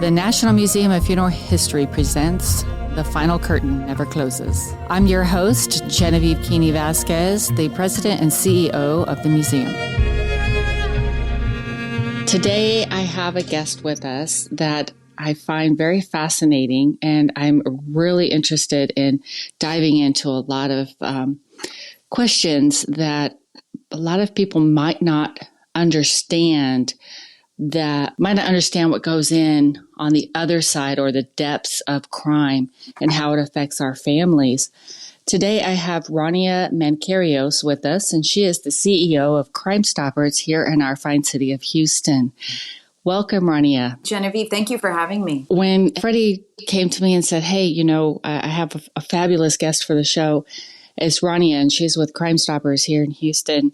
The National Museum of Funeral History presents The Final Curtain Never Closes. I'm your host, Genevieve Keeney Vasquez, the president and CEO of the museum. Today, I have a guest with us that I find very fascinating, and I'm really interested in diving into a lot of questions that a lot of people might not understand what goes on the other side or the depths of crime and how it affects our families. Today, I have Rania Mankarious with us, and she is the CEO of Crime Stoppers here in our fine city of Houston. Welcome, Rania. Genevieve, thank you for having me. When Freddie came to me and said, hey, I have a fabulous guest for the show, it's Rania, and she's with Crime Stoppers here in Houston.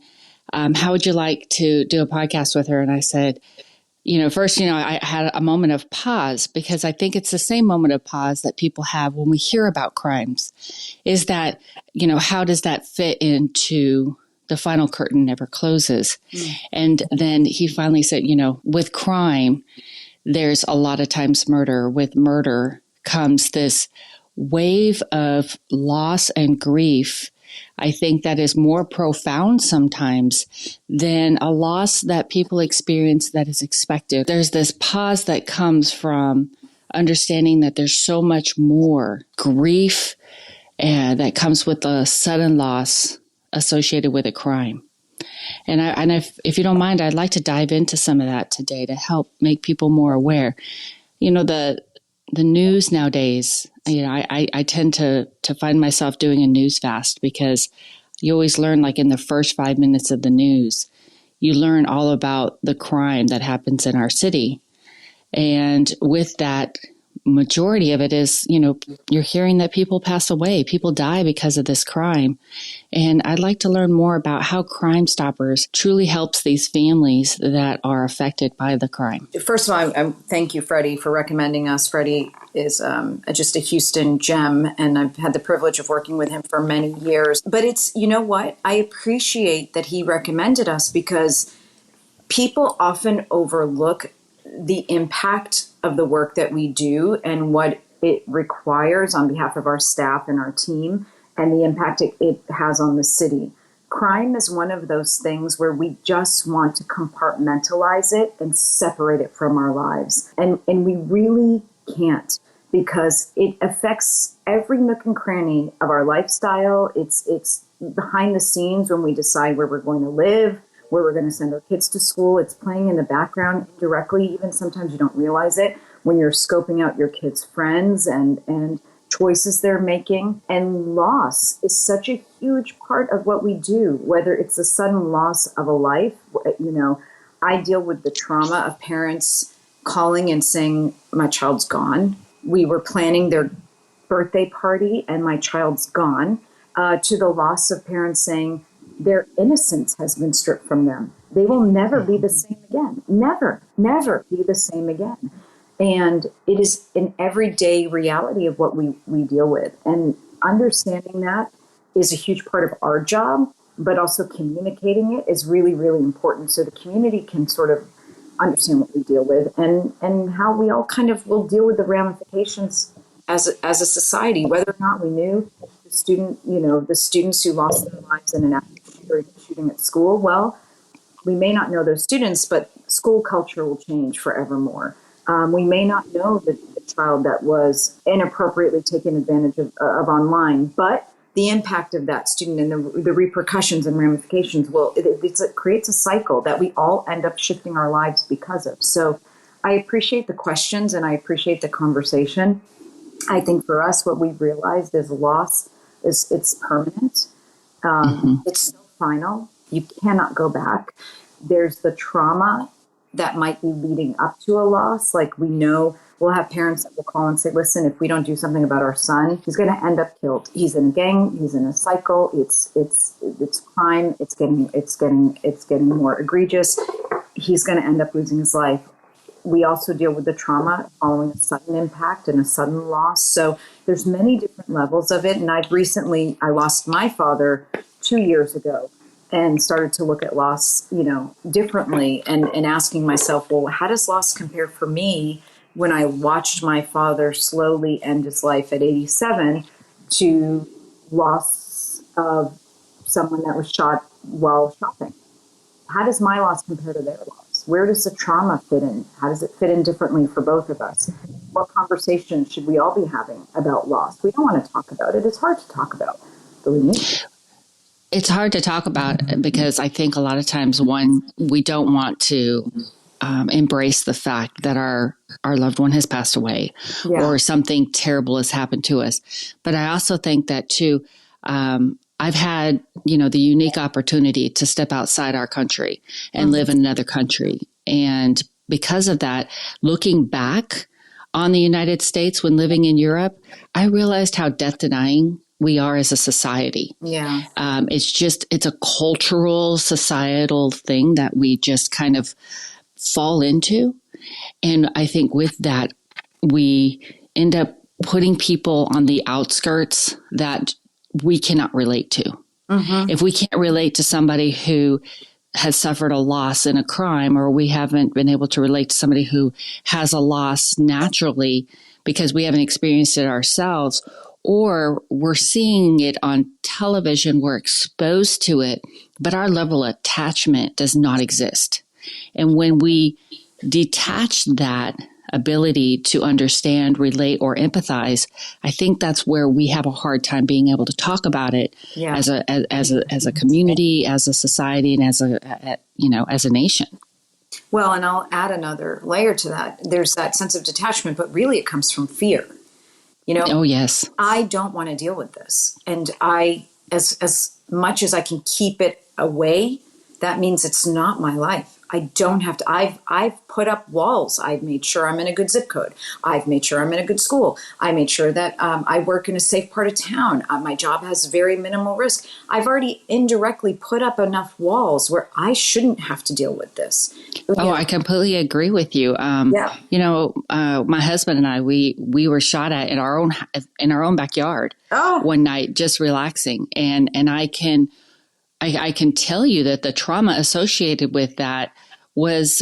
How would you like to do a podcast with her? And I said, first, I had a moment of pause, because I think it's the same moment of pause that people have when we hear about crimes, is that, how does that fit into the final curtain never closes? And then he finally said, with crime, there's a lot of times murder. With murder comes this wave of loss and grief. I think that is more profound sometimes than a loss that people experience that is expected. There's this pause that comes from understanding that there's so much more grief that comes with the sudden loss associated with a crime. And if you don't mind, I'd like to dive into some of that today to help make people more aware. The news nowadays, I tend to find myself doing a news fast, because you always learn, like in the first 5 minutes of the news, you learn all about the crime that happens in our city. And with that, majority of it is, you're hearing that people pass away, people die because of this crime. And I'd like to learn more about how Crime Stoppers truly helps these families that are affected by the crime. First of all, I thank you, Freddie, for recommending us. Freddie is just a Houston gem, and I've had the privilege of working with him for many years. But it's, what? I appreciate that he recommended us, because people often overlook the impact of the work that we do and what it requires on behalf of our staff and our team, and the impact it has on the city. Crime is one of those things where we just want to compartmentalize it and separate it from our lives. And we really can't, because it affects every nook and cranny of our lifestyle. It's behind the scenes when we decide where we're going to live, where we're going to send our kids to school. It's playing in the background directly. Even sometimes you don't realize it when you're scoping out your kids' friends and choices they're making. And loss is such a huge part of what we do, whether it's the sudden loss of a life. I deal with the trauma of parents calling and saying, my child's gone. We were planning their birthday party and my child's gone, to the loss of parents saying, their innocence has been stripped from them. They will never be the same again. Never be the same again. And it is an everyday reality of what we deal with. And understanding that is a huge part of our job, but also communicating it is really, really important, so the community can sort of understand what we deal with and how we all kind of will deal with the ramifications as a society, whether or not we knew the students who lost their lives in an active shooting at school. Well, we may not know those students, but school culture will change forevermore. We may not know the child that was inappropriately taken advantage of online, but the impact of that student and the repercussions and ramifications it creates a cycle that we all end up shifting our lives because of. So I appreciate the questions and I appreciate the conversation. I think for us, what we've realized is loss it's permanent. It's final. You cannot go back. There's the trauma that might be leading up to a loss. Like, we know we'll have parents that will call and say, listen, if we don't do something about our son, he's going to end up killed. He's in a gang. He's in a cycle. It's crime. It's getting more egregious. He's going to end up losing his life. We also deal with the trauma following a sudden impact and a sudden loss. So there's many different levels of it. And I lost my father 2 years ago. and started to look at loss, differently and asking myself, well, how does loss compare for me when I watched my father slowly end his life at 87 to loss of someone that was shot while shopping. How does my loss compare to their loss? Where does the trauma fit in? How does it fit in differently for both of us? What conversation should we all be having about loss? We don't want to talk about it. It's hard to talk about, believe me. It's hard to talk about because I think a lot of times, one, we don't want to embrace the fact that our loved one has passed away or something terrible has happened to us. But I also think that too, I've had, the unique opportunity to step outside our country and live in another country. And because of that, looking back on the United States when living in Europe, I realized how death denying we are as a society. Yeah. It's a cultural, societal thing that we just kind of fall into. And I think with that, we end up putting people on the outskirts that we cannot relate to. Mm-hmm. If we can't relate to somebody who has suffered a loss in a crime, or we haven't been able to relate to somebody who has a loss naturally because we haven't experienced it ourselves, or we're seeing it on television, we're exposed to it, but our level of attachment does not exist. And when we detach that ability to understand, relate, or empathize, I think that's where we have a hard time being able to talk about it as a community, as a society, and as a nation. Well, and I'll add another layer to that. There's that sense of detachment, but really it comes from fear. Oh, yes. I don't want to deal with this. And as much as I can keep it away, that means it's not my life. I don't have to. I've put up walls. I've made sure I'm in a good zip code. I've made sure I'm in a good school. I made sure that I work in a safe part of town. My job has very minimal risk. I've already indirectly put up enough walls where I shouldn't have to deal with this. I completely agree with you. My husband and I, we were shot at in our own backyard one night, just relaxing, and I can tell you that the trauma associated with that was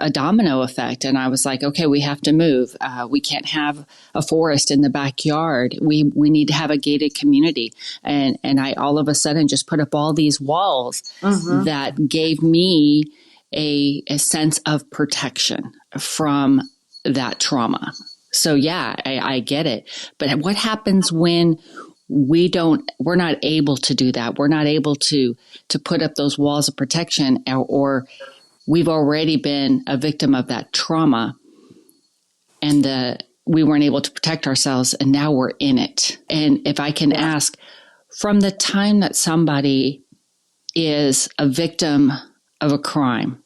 a domino effect. And I was like, okay, we have to move. We can't have a forest in the backyard. We need to have a gated community. And I all of a sudden just put up all these walls that gave me a sense of protection from that trauma. So yeah, I get it. But what happens when we're not able to do that? We're not able to put up those walls of protection, or we've already been a victim of that trauma and we weren't able to protect ourselves, and now we're in it. And if I can ask, from the time that somebody is a victim of a crime,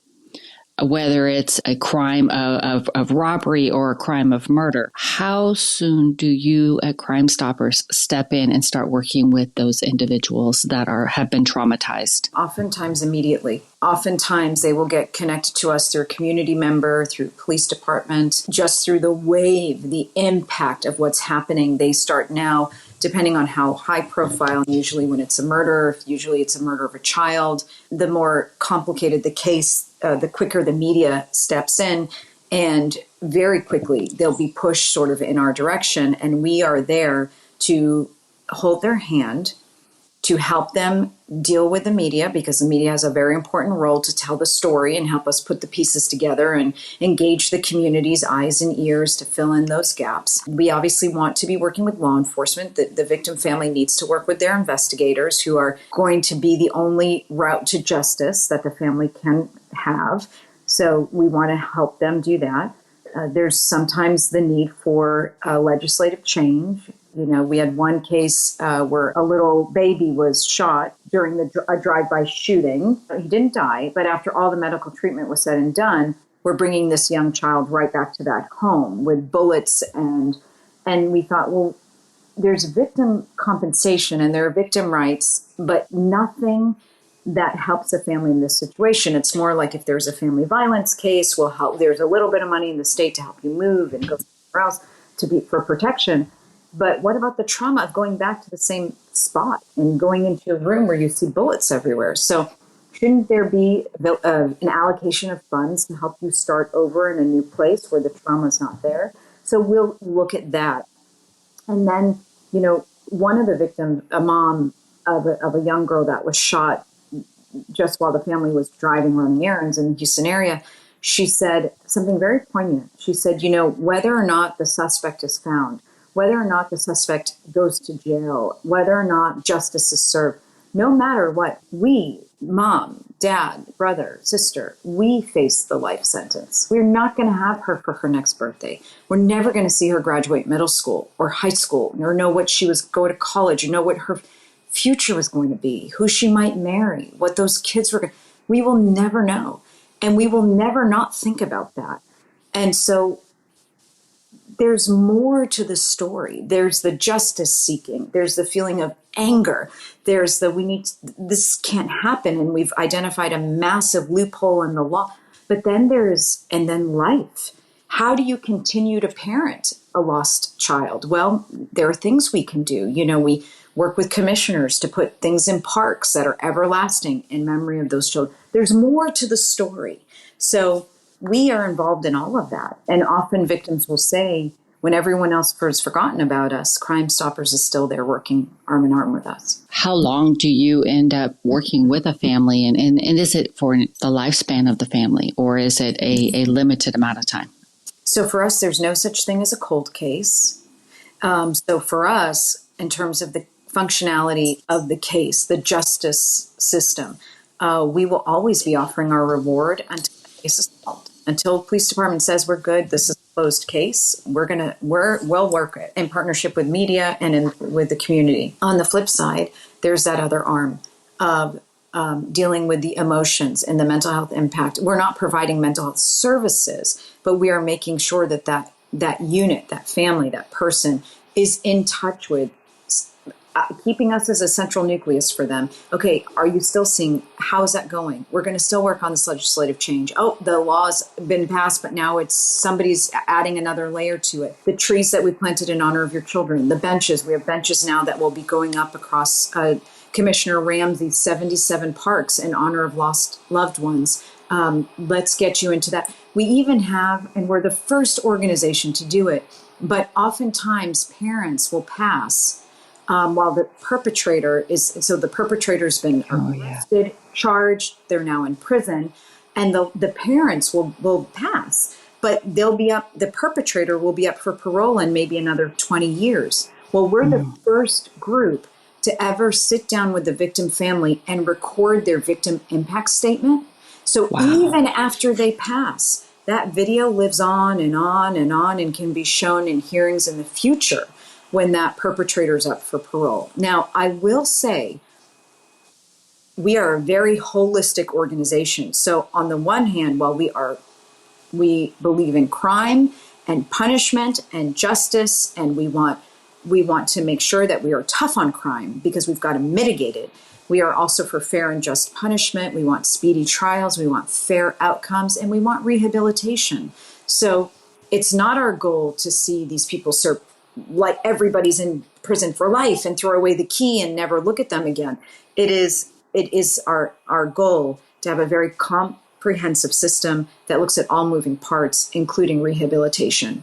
whether it's a crime of robbery or a crime of murder, how soon do you at Crime Stoppers step in and start working with those individuals that have been traumatized? Oftentimes immediately. Oftentimes they will get connected to us through a community member, through police department, just through the wave, the impact of what's happening. They start now, depending on how high profile, usually when it's a murder, usually it's a murder of a child, the more complicated the case, the quicker the media steps in, and very quickly they'll be pushed sort of in our direction. And we are there to hold their hand, to help them deal with the media, because the media has a very important role to tell the story and help us put the pieces together and engage the community's eyes and ears to fill in those gaps. We obviously want to be working with law enforcement. The victim family needs to work with their investigators, who are going to be the only route to justice that the family can have. So we want to help them do that. There's sometimes the need for legislative change. We had one case where a little baby was shot during a drive-by shooting. He didn't die, but after all the medical treatment was said and done, we're bringing this young child right back to that home with bullets. And we thought, well, there's victim compensation and there are victim rights, but nothing that helps a family in this situation. It's more like if there's a family violence case, we'll help. There's a little bit of money in the state to help you move and go somewhere else for protection. But what about the trauma of going back to the same spot and going into a room where you see bullets everywhere? So shouldn't there be an allocation of funds to help you start over in a new place where the trauma's not there? So we'll look at that. And then, one of the victims, a mom of a young girl that was shot just while the family was driving, running errands in the Houston area, she said something very poignant. She said, whether or not the suspect is found, whether or not the suspect goes to jail, whether or not justice is served, no matter what, we, mom, dad, brother, sister, we face the life sentence. We're not going to have her for her next birthday. We're never going to see her graduate middle school or high school, or know what she was going to college, or know what her future was going to be, who she might marry, what those kids were going to. We will never know. And we will never not think about that. And so there's more to the story. There's the justice seeking. There's the feeling of anger. There's this can't happen. And we've identified a massive loophole in the law. But then then life. How do you continue to parent a lost child? Well, there are things we can do. We work with commissioners to put things in parks that are everlasting in memory of those children. There's more to the story. So we are involved in all of that. And often victims will say, when everyone else has forgotten about us, Crime Stoppers is still there working arm in arm with us. How long do you end up working with a family? And is it for the lifespan of the family, or is it a limited amount of time? So for us, there's no such thing as a cold case. So for us, in terms of the functionality of the case, the justice system, we will always be offering our reward until the case is solved. Until the police department says we're good, this is a closed case, we'll work it in partnership with media and with the community. On the flip side, there's that other arm of dealing with the emotions and the mental health impact. We're not providing mental health services, but we are making sure that unit, that family, that person is in touch with keeping us as a central nucleus for them. Okay, are you still seeing, how is that going? We're going to still work on this legislative change. Oh, the law's been passed, but now somebody's adding another layer to it. The trees that we planted in honor of your children, the benches, we have benches now that will be going up across Commissioner Ramsey's 77 parks in honor of lost loved ones. Let's get you into that. We even have, and we're the first organization to do it, but oftentimes parents will pass while the perpetrator's been arrested, charged, they're now in prison, and the parents will pass, but the perpetrator will be up for parole in maybe another 20 years. Well, we're the first group to ever sit down with the victim family and record their victim impact statement. So even after they pass, that video lives on and on and on and can be shown in hearings in the future when that perpetrator's up for parole. Now, I will say we are a very holistic organization. So on the one hand, while we believe in crime and punishment and justice, and we want to make sure that we are tough on crime because we've got to mitigate it. We are also for fair and just punishment. We want speedy trials. We want fair outcomes, and we want rehabilitation. So it's not our goal to see these people serve like everybody's in prison for life and throw away the key and never look at them again. It is our goal to have a very comprehensive system that looks at all moving parts, including rehabilitation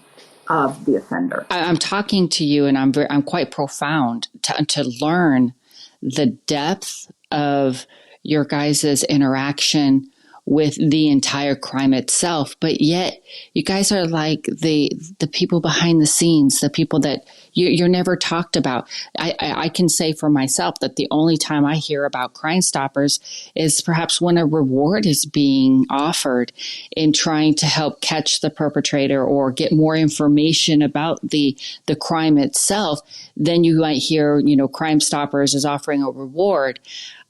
of the offender. I'm talking to you, and I'm quite profound to learn the depth of your guys' interaction with the entire crime itself, but yet you guys are like the people behind the scenes, the people that you're never talked about. I can say for myself that the only time I hear about Crime Stoppers is perhaps when a reward is being offered in trying to help catch the perpetrator or get more information about the crime itself. Then you might hear, Crime Stoppers is offering a reward,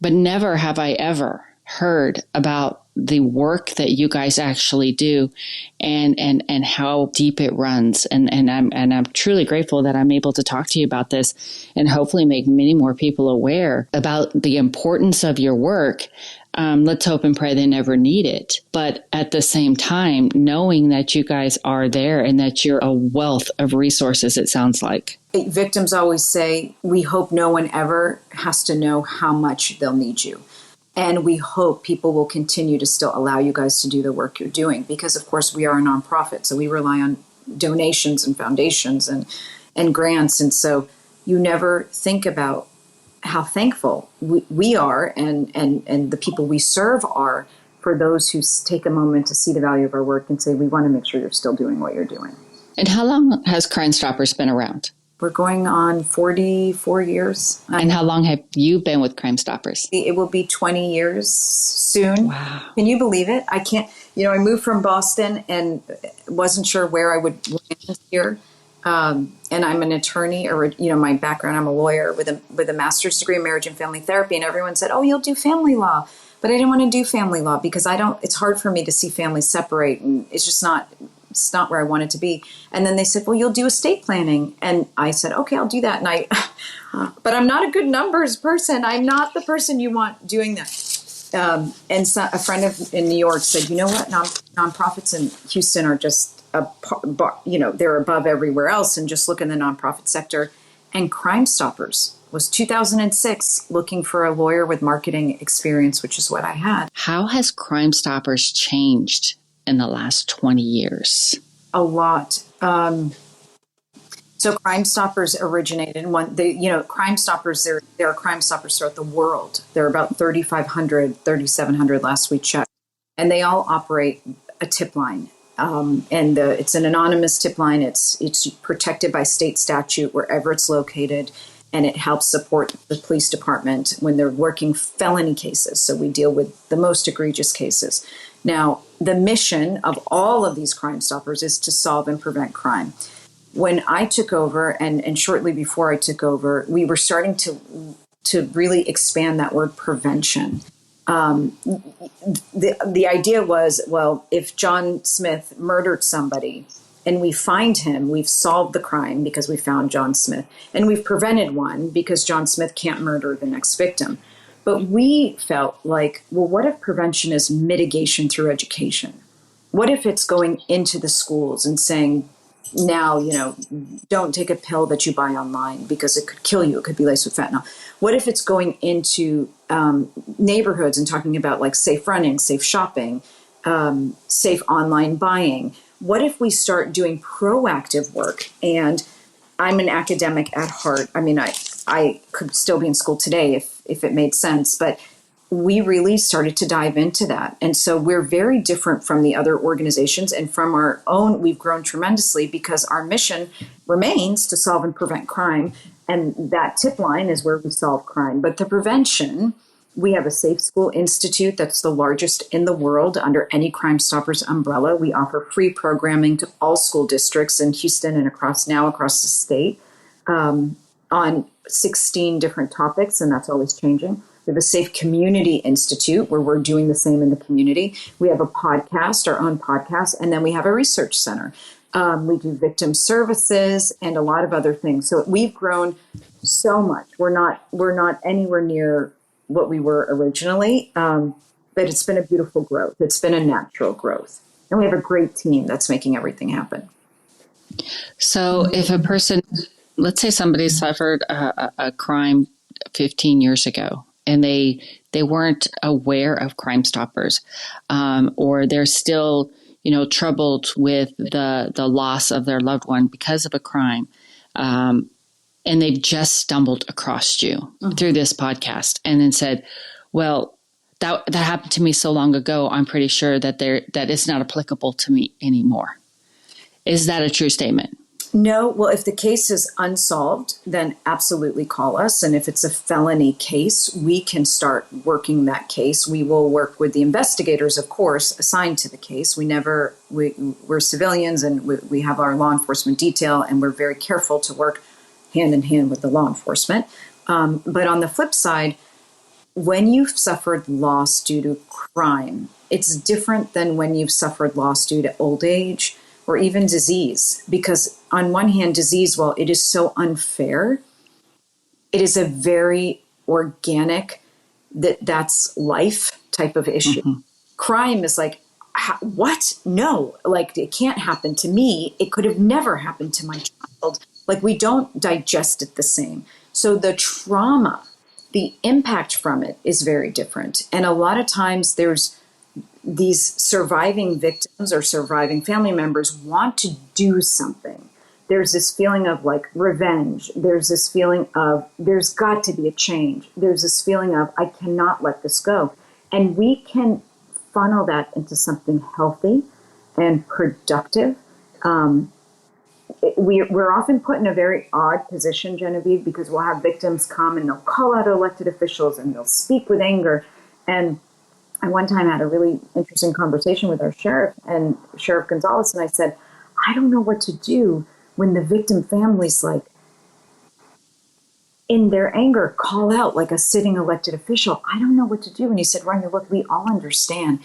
but never have I ever heard about the work that you guys actually do and how deep it runs. And I'm truly grateful that I'm able to talk to you about this and hopefully make many more people aware about the importance of your work. Let's hope and pray they never need it. But at the same time, knowing that you guys are there and that you're a wealth of resources, it sounds like. Victims always say, we hope no one ever has to know how much they'll need you. And we hope people will continue to still allow you guys to do the work you're doing because, of course, we are a nonprofit. So we rely on donations and foundations and grants. And so you never think about how thankful we are and the people we serve are for those who take a moment to see the value of our work and say, we want to make sure you're still doing what you're doing. And how long has Crime Stoppers been around? We're going on 44 years. And how long have you been with Crime Stoppers? It will be 20 years soon. Wow. Can you believe it? I can't, I moved from Boston and wasn't sure where I would land here. And I'm an attorney, or, my background, I'm a lawyer with a master's degree in marriage and family therapy. And everyone said, oh, you'll do family law. But I didn't want to do family law because it's hard for me to see families separate. And it's not where I wanted to be. And then they said, well, you'll do estate planning. And I said, okay, I'll do that. But I'm not a good numbers person. I'm not the person you want doing that. And so a friend in New York said, you know what? Nonprofits in Houston are just, they're above everywhere else. And just look in the nonprofit sector. And Crime Stoppers was 2006 looking for a lawyer with marketing experience, which is what I had. How has Crime Stoppers changed in the last 20 years? A lot. So Crime Stoppers originated Crime Stoppers, there are Crime Stoppers throughout the world. There are about 3,500, 3,700 last we checked. And they all operate a tip line. It's an anonymous tip line. It's protected by state statute wherever it's located. And it helps support the police department when they're working felony cases. So we deal with the most egregious cases. Now, the mission of all of these Crime Stoppers is to solve and prevent crime. When I took over, and shortly before I took over, we were starting to really expand that word prevention. The idea was, well, if John Smith murdered somebody and we find him, we've solved the crime because we found John Smith, and we've prevented one because John Smith can't murder the next victim. But we felt like, well, what if prevention is mitigation through education? What if it's going into the schools and saying, now, don't take a pill that you buy online because it could kill you. It could be laced with fentanyl. What if it's going into neighborhoods and talking about like safe running, safe shopping, safe online buying? What if we start doing proactive work? And I'm an academic at heart. I mean, I could still be in school today if it made sense, but we really started to dive into that. And so we're very different from the other organizations, and from our own, we've grown tremendously because our mission remains to solve and prevent crime. And that tip line is where we solve crime. But the prevention, we have a Safe School Institute that's the largest in the world under any Crime Stoppers umbrella. We offer free programming to all school districts in Houston and across the state on 16 different topics, and that's always changing. We have a Safe Community Institute where we're doing the same in the community. We have a podcast, our own podcast, and then we have a research center. We do victim services and a lot of other things. So we've grown so much. We're not anywhere near what we were originally, but it's been a beautiful growth. It's been a natural growth. And we have a great team that's making everything happen. So if a person, let's say somebody suffered a crime 15 years ago, and they weren't aware of Crime Stoppers, or they're still, troubled with the loss of their loved one because of a crime, and they've just stumbled across you through this podcast, and then said, "Well, that happened to me so long ago. I'm pretty sure that it's not applicable to me anymore." Is that a true statement? No. Well, if the case is unsolved, then absolutely call us. And if it's a felony case, we can start working that case. We will work with the investigators, of course, assigned to the case. We're civilians, and we have our law enforcement detail, and we're very careful to work hand in hand with the law enforcement. But on the flip side, when you've suffered loss due to crime, it's different than when you've suffered loss due to old age or even disease. Because on one hand, disease, while it is so unfair, it is a very organic, that's life type of issue. Mm-hmm. Crime is like, what? No, like it can't happen to me. It could have never happened to my child. Like we don't digest it the same. So the trauma the impact from it is very different. And a lot of times there's these surviving victims or surviving family members want to do something. There's this feeling of like revenge. There's this feeling of there's got to be a change. There's this feeling of I cannot let this go. And we can funnel that into something healthy and productive. We're often put in a very odd position, Genevieve, because we'll have victims come and they'll call out elected officials and they'll speak with anger. And I one time had a really interesting conversation with our sheriff and Sheriff Gonzalez, and I said, I don't know what to do when the victim families, like, in their anger, call out like a sitting elected official. I don't know what to do. And he said, Rania, look, we all understand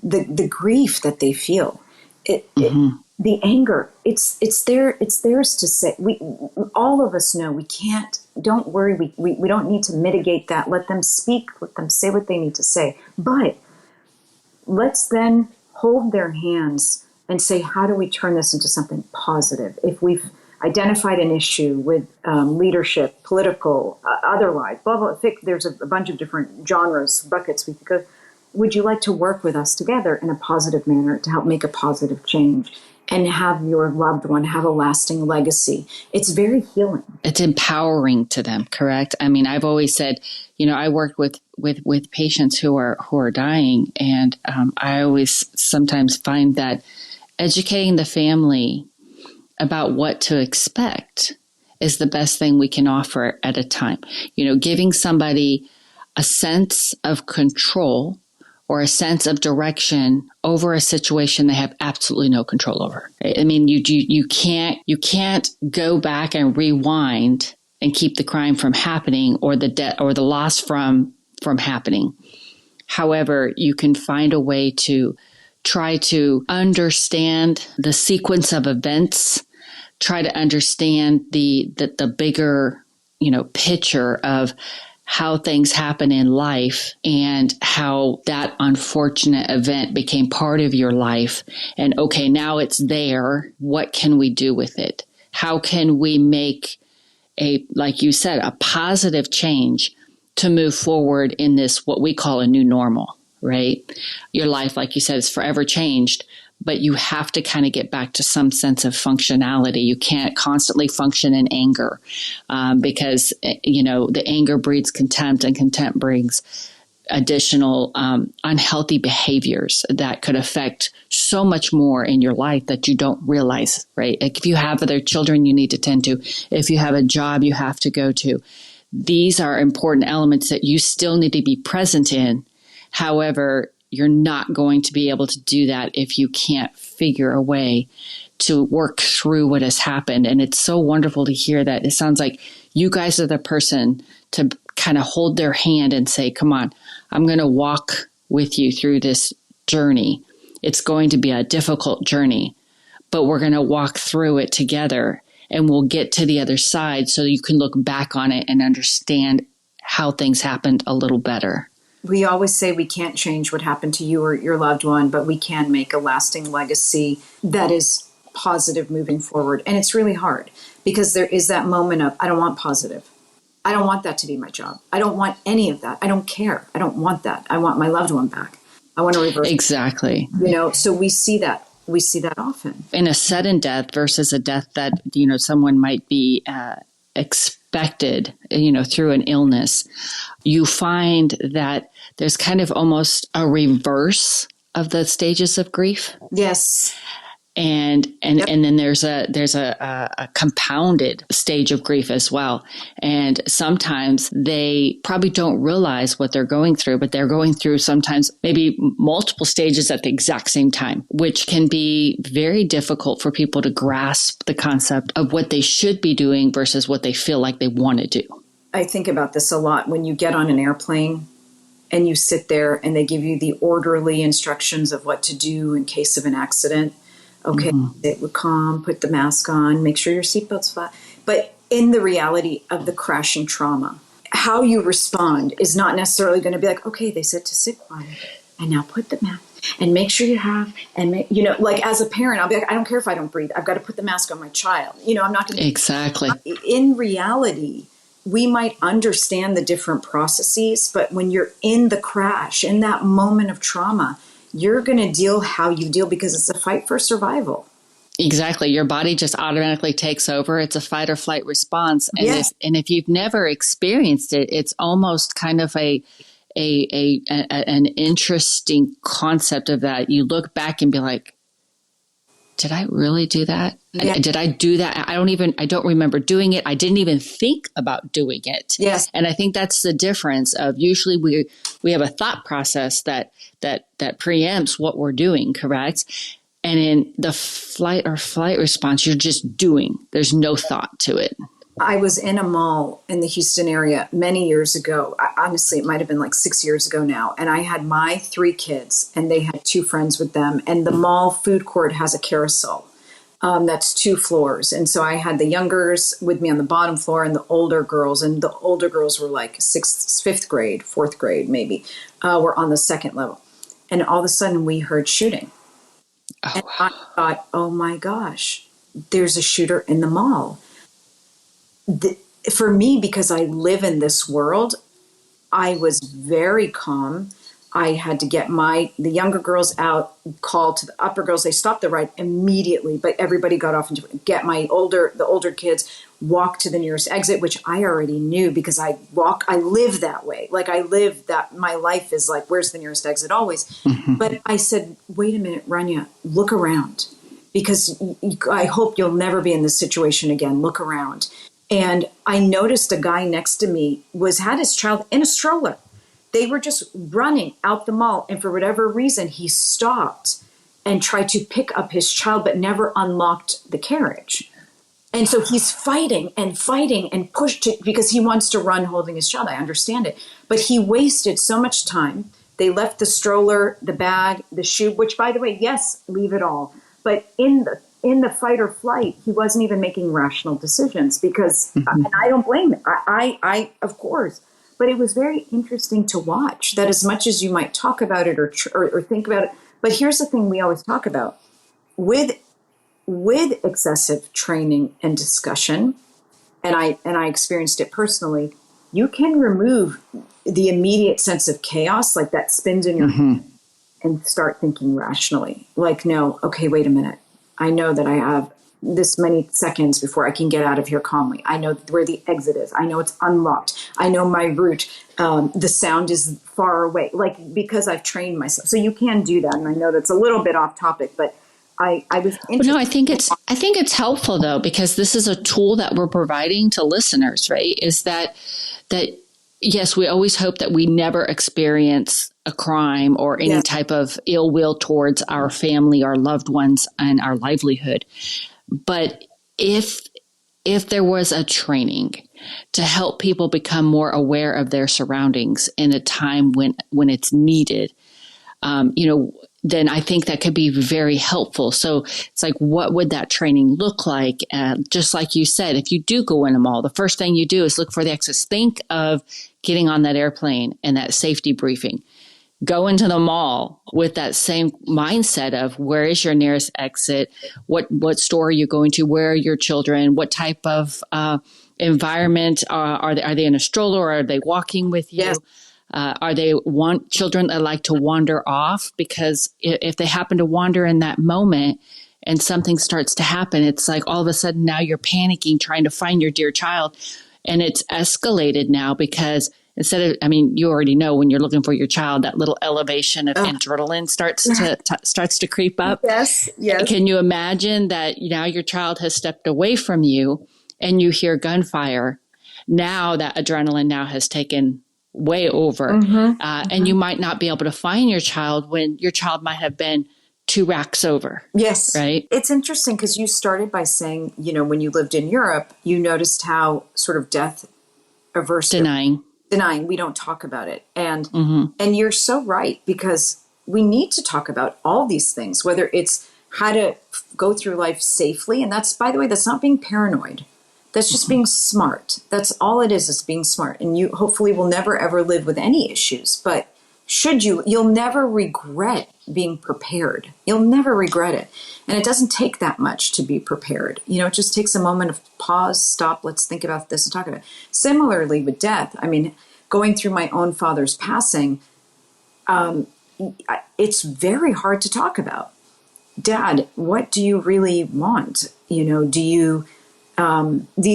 the grief that they feel. The anger, it's theirs to say. We all of us know we can't. Don't worry. We don't need to mitigate that. Let them speak. Let them say what they need to say. But let's then hold their hands and say, how do we turn this into something positive? If we've identified an issue with leadership, political, otherwise, blah, blah, there's a bunch of different genres, buckets we could go. Would you like to work with us together in a positive manner to help make a positive change and have your loved one have a lasting legacy? It's very healing. It's empowering to them, correct? I mean, I've always said, I worked with patients who are dying, and I always sometimes find that educating the family about what to expect is the best thing we can offer at a time. Giving somebody a sense of control or a sense of direction over a situation they have absolutely no control over. Right? I mean, you can't go back and rewind and keep the crime from happening or the debt or the loss from happening. However, you can find a way to try to understand the sequence of events, try to understand the bigger, picture of how things happen in life and how that unfortunate event became part of your life. And okay, now it's there. What can we do with it? How can we make like you said, a positive change to move forward in this, what we call a new normal, right? Your life, like you said, is forever changed, but you have to kind of get back to some sense of functionality. You can't constantly function in anger because, the anger breeds contempt, and contempt brings additional unhealthy behaviors that could affect so much more in your life that you don't realize, right? Like if you have other children you need to tend to, if you have a job you have to go to, these are important elements that you still need to be present in. However, you're not going to be able to do that if you can't figure a way to work through what has happened. And it's so wonderful to hear that. It sounds like you guys are the person to kind of hold their hand and say, come on, I'm going to walk with you through this journey. It's going to be a difficult journey, but we're going to walk through it together and we'll get to the other side so you can look back on it and understand how things happened a little better. We always say we can't change what happened to you or your loved one, but we can make a lasting legacy that is positive moving forward. And it's really hard because there is that moment of, I don't want positive. I don't want that to be my job. I don't want any of that. I don't care. I don't want that. I want my loved one back. I want to reverse. Exactly. So we see that. We see that often. In a sudden death versus a death that, someone might be expected, through an illness, you find that there's kind of almost a reverse of the stages of grief. Yes. And then there's a compounded stage of grief as well. And sometimes they probably don't realize what they're going through, but they're going through sometimes maybe multiple stages at the exact same time, which can be very difficult for people to grasp the concept of what they should be doing versus what they feel like they want to do. I think about this a lot when you get on an airplane and you sit there and they give you the orderly instructions of what to do in case of an accident. Okay, sit with calm, put the mask on, make sure your seatbelt's flat. But in the reality of the crashing trauma, how you respond is not necessarily going to be like, okay, they said to sit quiet, and now put the mask, and make sure you have, like as a parent, I'll be like, I don't care if I don't breathe. I've got to put the mask on my child. I'm not going to. Exactly. In reality, we might understand the different processes, but when you're in the crash, in that moment of trauma, you're going to deal how you deal because it's a fight for survival. Exactly. Your body just automatically takes over. It's a fight or flight response. And if you've never experienced it, it's almost kind of an interesting concept of that. You look back and be like, did I really do that? Yeah. Did I do that? I don't remember doing it. I didn't even think about doing it. Yes. And I think that's the difference of usually we have a thought process that preempts what we're doing, correct? And in the flight or flight response, you're just doing. There's no thought to it. I was in a mall in the Houston area many years ago. Honestly, it might have been like 6 years ago now. And I had my 3 kids and they had 2 friends with them. And the mall food court has a carousel that's 2 floors. And so I had the youngers with me on the bottom floor and the older girls. And the older girls were like 5th grade, 4th grade maybe, were on the second level. And all of a sudden we heard shooting. Oh, and I thought, oh my gosh, there's a shooter in the mall. For me, because I live in this world, I was very calm. I had to get the younger girls out, call to the upper girls. They stopped the ride immediately, but everybody got off and get the older kids, walk to the nearest exit, which I already knew because I live that way. Like I live that, my life is like, where's the nearest exit always? Mm-hmm. But I said, wait a minute, Rania, look around because I hope you'll never be in this situation again. Look around. And I noticed a guy next to me had his child in a stroller. They were just running out the mall. And for whatever reason, he stopped and tried to pick up his child, but never unlocked the carriage. And so he's fighting and pushed it because he wants to run holding his child. I understand it. But he wasted so much time. They left the stroller, the bag, the shoe, which, by the way, yes, leave it all. But in the fight or flight, he wasn't even making rational decisions because, and I don't blame him. I of course. But it was very interesting to watch that as much as you might talk about it or think about it. But here's the thing we always talk about. With excessive training and discussion, and I experienced it personally, you can remove the immediate sense of chaos, like that spins in your head, and start thinking rationally. Like, no, okay, wait a minute. I know that I have this many seconds before I can get out of here calmly. I know where the exit is. I know it's unlocked. I know my route. The sound is far away, like because I've trained myself. So you can do that. And I know that's a little bit off topic, but I was interested. No, I think it's helpful though, because this is a tool that we're providing to listeners, right? Is that yes, we always hope that we never experience a crime or any type of ill will towards our family, our loved ones, and our livelihood. But if there was a training to help people become more aware of their surroundings in a time when it's needed, then I think that could be very helpful. So it's like, what would that training look like? Just like you said, if you do go in a mall, the first thing you do is look for the exits. Think of getting on that airplane and that safety briefing. Go into the mall with that same mindset of where is your nearest exit? What store are you going to? Where are your children? What type of environment are they in a stroller or are they walking with you? Yes. Are they children that like to wander off? Because if they happen to wander in that moment and something starts to happen, it's like all of a sudden now you're panicking, trying to find your dear child. And it's escalated now because instead of, you already know when you're looking for your child, that little elevation of adrenaline starts to creep up. Yes, yes. Can you imagine that now your child has stepped away from you and you hear gunfire? Now that adrenaline now has taken way over. And you might not be able to find your child when your child might have been 2 racks over. Yes. Right. It's interesting because you started by saying, when you lived in Europe, you noticed how sort of death averse. Denying. We don't talk about it. And you're so right, because we need to talk about all these things, whether it's how to go through life safely. And that's, by the way, that's not being paranoid. That's just being smart. That's all it is being smart. And you hopefully will never, ever live with any issues, but You'll never regret being prepared. You'll never regret it. And it doesn't take that much to be prepared. It just takes a moment of pause, stop, let's think about this and talk about it. Similarly with death, going through my own father's passing, it's very hard to talk about. Dad, what do you really want? The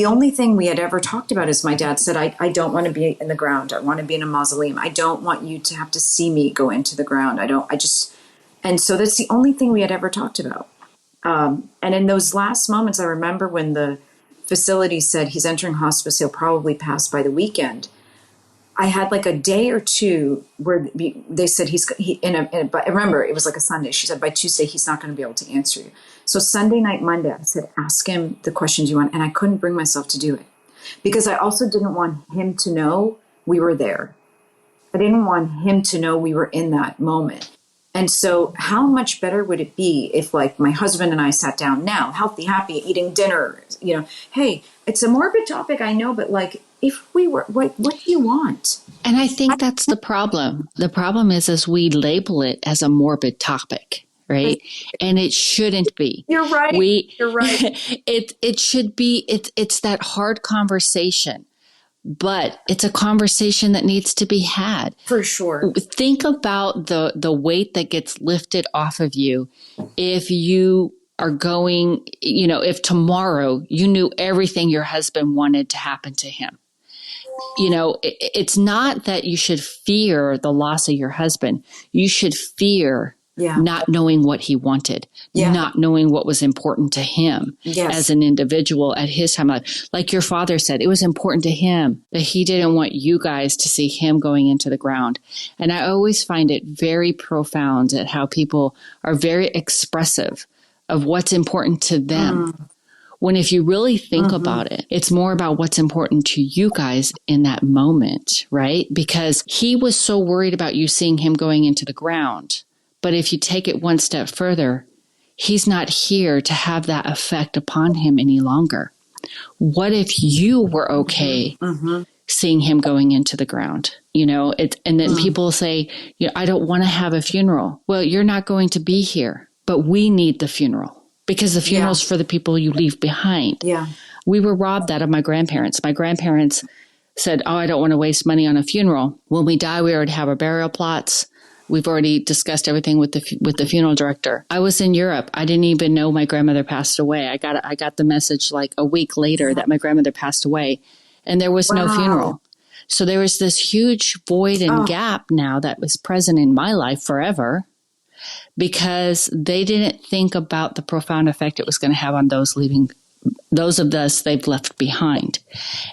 only thing we had ever talked about is my dad said, I don't want to be in the ground. I want to be in a mausoleum. I don't want you to have to see me go into the ground. And so that's the only thing we had ever talked about. And in those last moments, I remember when the facility said he's entering hospice, he'll probably pass by the weekend. I had like a day or two where they said but remember, it was like a Sunday. She said, by Tuesday, he's not going to be able to answer you. So Sunday night, Monday, I said, ask him the questions you want. And I couldn't bring myself to do it because I also didn't want him to know we were there. I didn't want him to know we were in that moment. And so how much better would it be if like my husband and I sat down now, healthy, happy, eating dinner, hey, it's a morbid topic, I know, but like, if we were, what do you want? And I think that's the problem. The problem is we label it as a morbid topic, right? And it shouldn't be. You're right. You're right. It should be, it's that hard conversation, but it's a conversation that needs to be had. For sure. Think about the weight that gets lifted off of you if you are going, if tomorrow you knew everything your husband wanted to happen to him. It's not that you should fear the loss of your husband. You should fear not knowing what he wanted, not knowing what was important to him as an individual at his time of life. Like your father said, it was important to him that he didn't want you guys to see him going into the ground. And I always find it very profound at how people are very expressive of what's important to them. When if you really think about it, it's more about what's important to you guys in that moment, right? Because he was so worried about you seeing him going into the ground. But if you take it one step further, he's not here to have that effect upon him any longer. What if you were okay seeing him going into the ground? And then people say, I don't want to have a funeral. Well, you're not going to be here, but we need the funeral. Because the funeral's for the people you leave behind. Yeah. We were robbed that of my grandparents. My grandparents said, I don't want to waste money on a funeral. When we die, we already have our burial plots. We've already discussed everything with the funeral director. I was in Europe. I didn't even know my grandmother passed away. I got the message like a week later that my grandmother passed away, and there was no funeral. So there was this huge void and gap now that was present in my life forever, because they didn't think about the profound effect it was going to have on those of us they've left behind.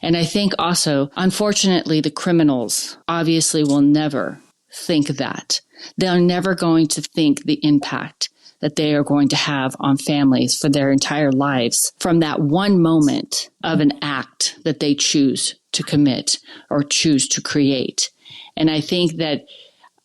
And I think also, unfortunately, the criminals obviously will never think that. They're never going to think the impact that they are going to have on families for their entire lives from that one moment of an act that they choose to commit or choose to create. And I think that,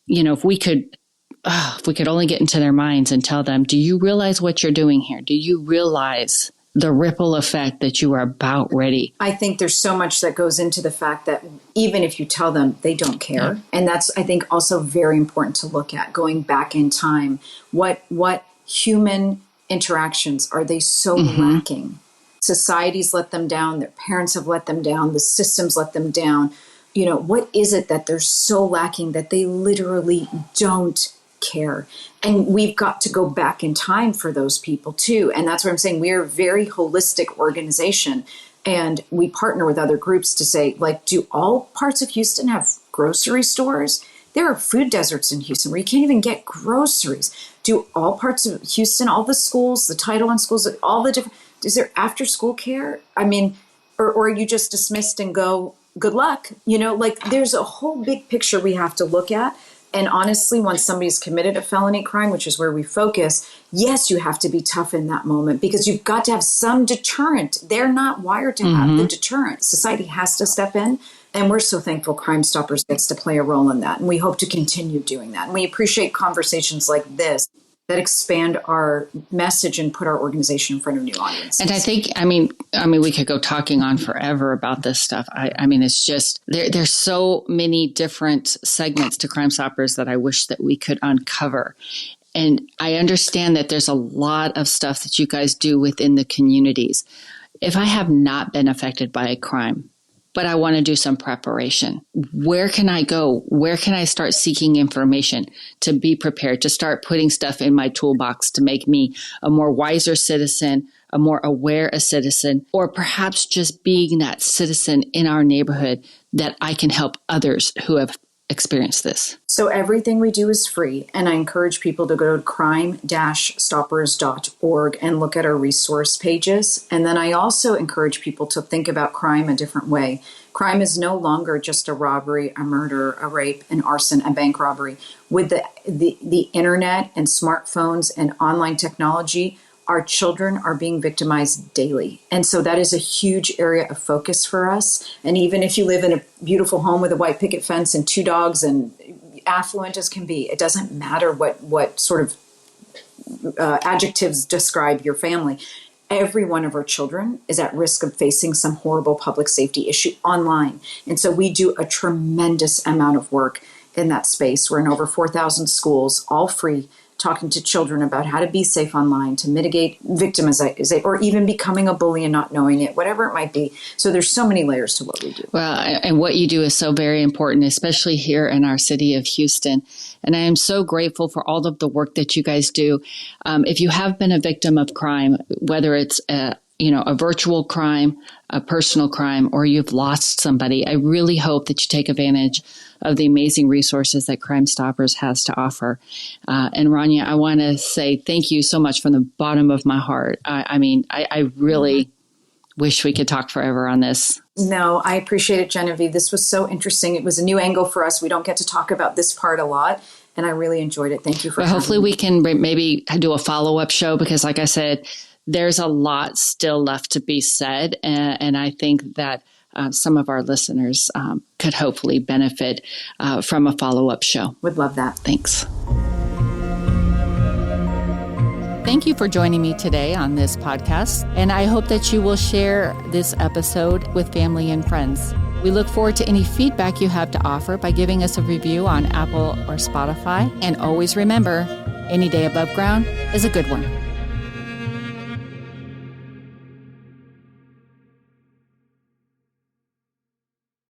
if we could only get into their minds and tell them, do you realize what you're doing here? Do you realize the ripple effect that you are about ready? I think there's so much that goes into the fact that even if you tell them, they don't care. Yeah. And that's, I think, also very important to look at, going back in time. What human interactions are they so lacking? Societies let them down. Their parents have let them down. The systems let them down. What is it that they're so lacking that they literally don't care? And we've got to go back in time for those people too. And that's what I'm saying. We're a very holistic organization, and we partner with other groups to say, like, do all parts of Houston have grocery stores? There are food deserts in Houston where you can't even get groceries. Do all parts of Houston, all the schools, the Title I schools, all the different, is there after school care? Or are you just dismissed and go, good luck? There's a whole big picture we have to look at. And honestly, when somebody's committed a felony crime, which is where we focus, yes, you have to be tough in that moment because you've got to have some deterrent. They're not wired to have the deterrent. Society has to step in. And we're so thankful Crime Stoppers gets to play a role in that. And we hope to continue doing that. And we appreciate conversations like this. that expand our message and put our organization in front of new audiences. And I think, I mean, we could go talking on forever about this stuff. I mean, it's just, there's so many different segments to Crime Stoppers that I wish that we could uncover. And I understand that there's a lot of stuff that you guys do within the communities. If I have not been affected by a crime, but I want to do some preparation, where can I go? Where can I start seeking information to be prepared, to start putting stuff in my toolbox to make me a more wiser citizen, a more aware citizen, or perhaps just being that citizen in our neighborhood that I can help others who have experienced this? So everything we do is free, and I encourage people to go to crime-stoppers.org and look at our resource pages. And then I also encourage people to think about crime a different way. Crime is no longer just a robbery, a murder, a rape, an arson, a bank robbery. With the internet and smartphones and online technology, our children are being victimized daily. And so that is a huge area of focus for us. And even if you live in a beautiful home with a white picket fence and 2 dogs and affluent as can be, it doesn't matter what sort of adjectives describe your family. Every one of our children is at risk of facing some horrible public safety issue online. And so we do a tremendous amount of work in that space. We're in over 4,000 schools, all free, talking to children about how to be safe online, to mitigate victimization, or even becoming a bully and not knowing it, whatever it might be. So there's so many layers to what we do. Well, and what you do is so very important, especially here in our city of Houston. And I am so grateful for all of the work that you guys do. If you have been a victim of crime, whether it's a virtual crime, a personal crime, or you've lost somebody, I really hope that you take advantage of the amazing resources that Crime Stoppers has to offer. And Rania, I want to say thank you so much from the bottom of my heart. I really wish we could talk forever on this. No, I appreciate it, Genevieve. This was so interesting. It was a new angle for us. We don't get to talk about this part a lot, and I really enjoyed it. Thank you for hopefully we can maybe do a follow-up show, because like I said, there's a lot still left to be said. And I think that some of our listeners could hopefully benefit from a follow-up show. Would love that. Thanks. Thank you for joining me today on this podcast. And I hope that you will share this episode with family and friends. We look forward to any feedback you have to offer by giving us a review on Apple or Spotify. And always remember, any day above ground is a good one.